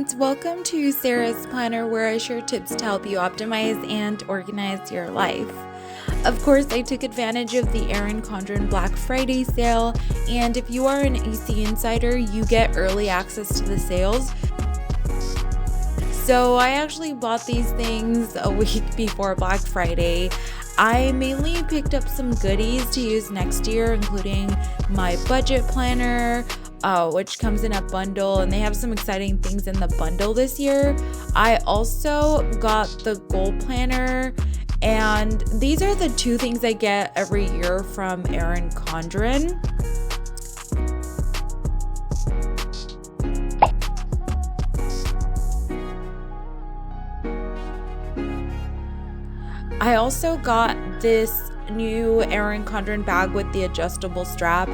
friends, welcome to Sarah's Planner, where I share tips to help you optimize and organize your life. Of course, I took advantage of the Erin Condren Black Friday sale, and if you are an AC Insider, you get early access to the sales. So I actually bought these things a week before Black Friday. I mainly picked up some goodies to use next year, including my budget planner, which comes in a bundle, and they have some exciting things in the bundle this year. I also got the goal planner, and these are the two things I get every year from Erin Condren. I also got this new Erin Condren bag with the adjustable strap.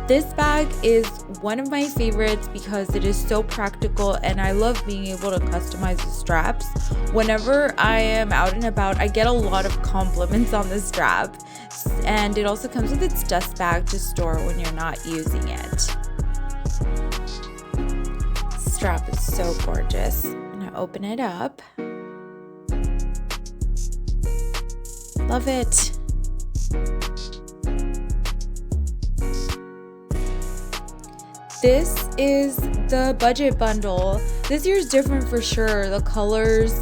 This bag is one of my favorites because it is so practical, and I love being able to customize the straps. Whenever I am out and about, I get a lot of compliments on the strap, and it also comes with its dust bag to store when you're not using it. This strap is so gorgeous. I'm gonna open it up. Love it. This is the budget bundle. This year's different for sure. The colors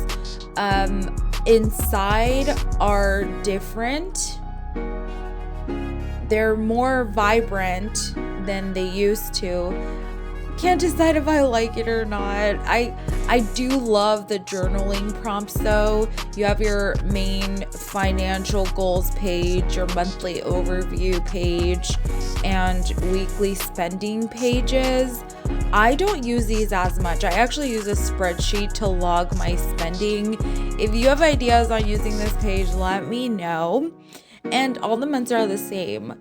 inside are different. They're more vibrant than they used to. Can't decide if I like it or not. I do love the journaling prompts though. You have your main financial goals page, your monthly overview page, and weekly spending pages. I don't use these as much. I actually use a spreadsheet to log my spending. If you have ideas on using this page, let me know. And all the months are the same.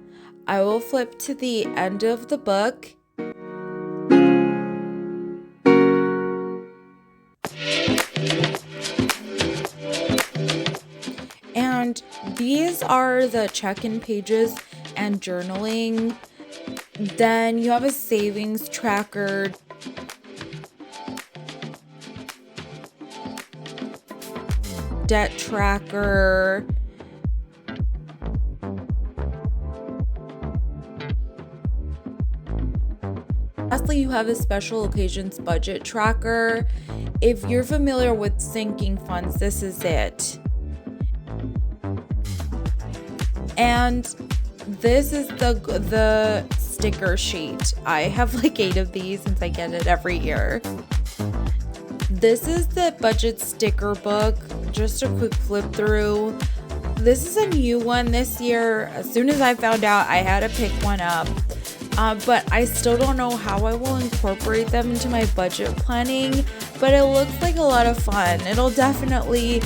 I will flip to the end of the book. And these are the check-in pages and journaling. Then you have a savings tracker, debt tracker, lastly, you have a special occasions budget tracker. If you're familiar with sinking funds, this is it. And this is the sticker sheet. I have like 8 of these since I get it every year. This is the budget sticker book. Just a quick flip through. This is a new one this year. As soon as I found out, I had to pick one up. But I still don't know how I will incorporate them into my budget planning, but it looks like a lot of fun. It'll definitely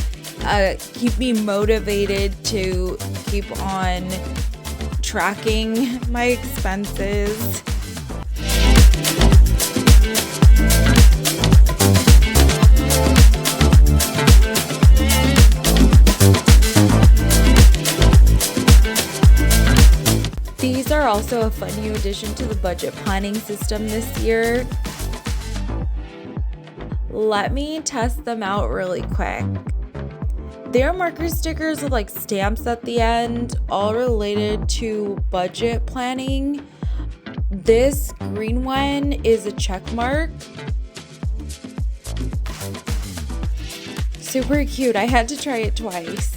keep me motivated to keep on tracking my expenses. These are also a fun new addition to the budget planning system this year. Let me test them out really quick. They're marker stickers with like stamps at the end, all related to budget planning. This green one is a check mark. Super cute. I had to try it twice.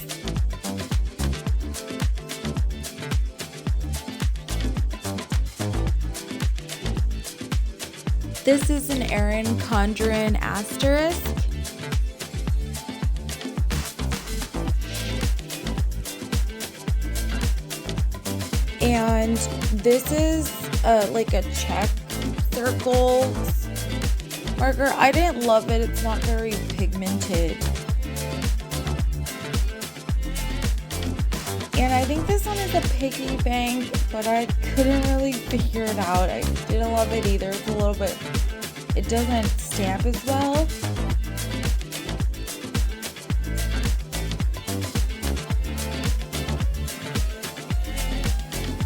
This is an Erin Condren asterisk. And this is like a check circle marker. I didn't love it. It's not very pigmented. And I think this one is a piggy bank, but I couldn't really figure it out. I didn't love it either. It's a little bit, it doesn't stamp as well.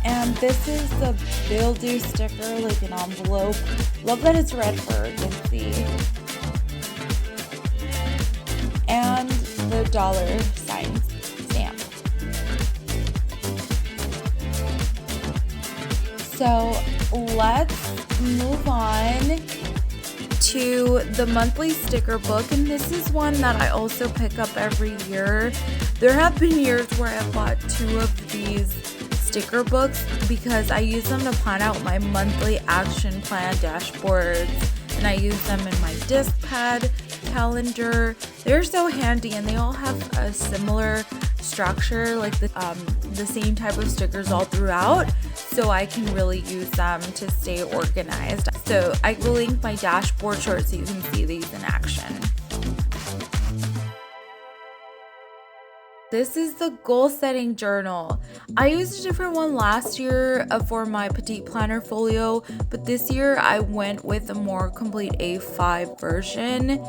And this is the Build-Do sticker, like an envelope. Love that it's red for urgency. the dollar sign stamp. So let's move on to the monthly sticker book, and this is one that I also pick up every year. There have been years where I've bought 2 of these sticker books because I use them to plan out my monthly action plan dashboards, and I use them in my disc pad calendar. They're so handy, and they all have a similar structure, like the same type of stickers all throughout, so I can really use them to stay organized. So I will link my dashboard short so you can see these in action. This is the goal setting journal. I used a different one last year for my petite planner folio, but this year I went with a more complete A5 version.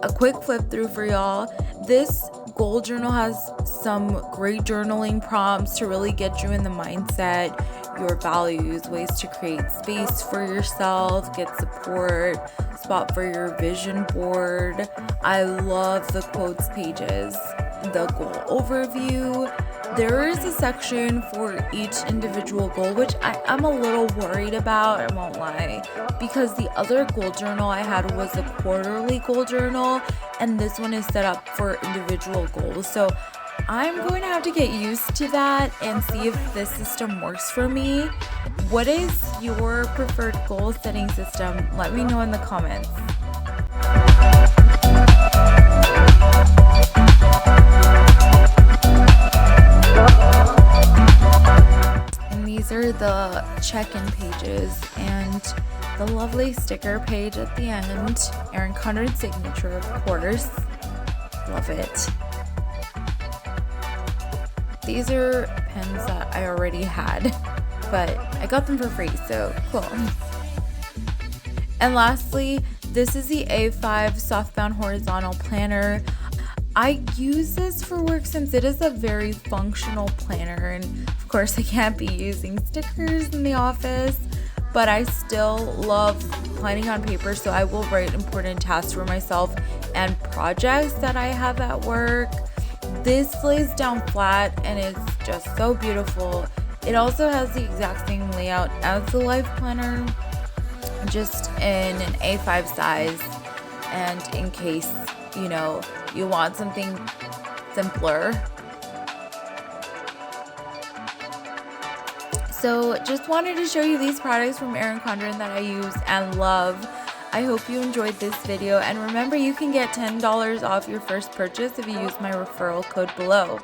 A quick flip through for y'all. This goal journal has some great journaling prompts to really get you in the mindset, your values, ways to create space for yourself, get support, spot for your vision board. I love the quotes pages, the goal overview. There is a section for each individual goal, which I'm a little worried about, I won't lie, because the other goal journal I had was a quarterly goal journal, and this one is set up for individual goals. So I'm going to have to get used to that and see if this system works for me. What is your preferred goal setting system? Let me know in the comments. And these are the check-in pages and the lovely sticker page at the end. Erin Condren signature, of course. Love it. These are pens that I already had, but I got them for free, so cool. And lastly, this is the A5 softbound horizontal planner. I use this for work since it is a very functional planner, and of course I can't be using stickers in the office, but I still love planning on paper, so I will write important tasks for myself and projects that I have at work. This lays down flat and it's just so beautiful. It also has the exact same layout as the Life Planner, just in an A5 size, and in case, you know, you want something simpler. So just wanted to show you these products from Erin Condren that I use and love. I hope you enjoyed this video, and remember, you can get $10 off your first purchase if you use my referral code below.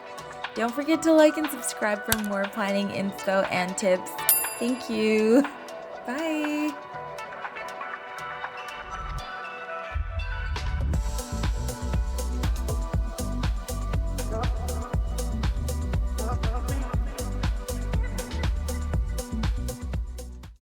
Don't forget to like and subscribe for more planning info and tips. Thank you. Bye.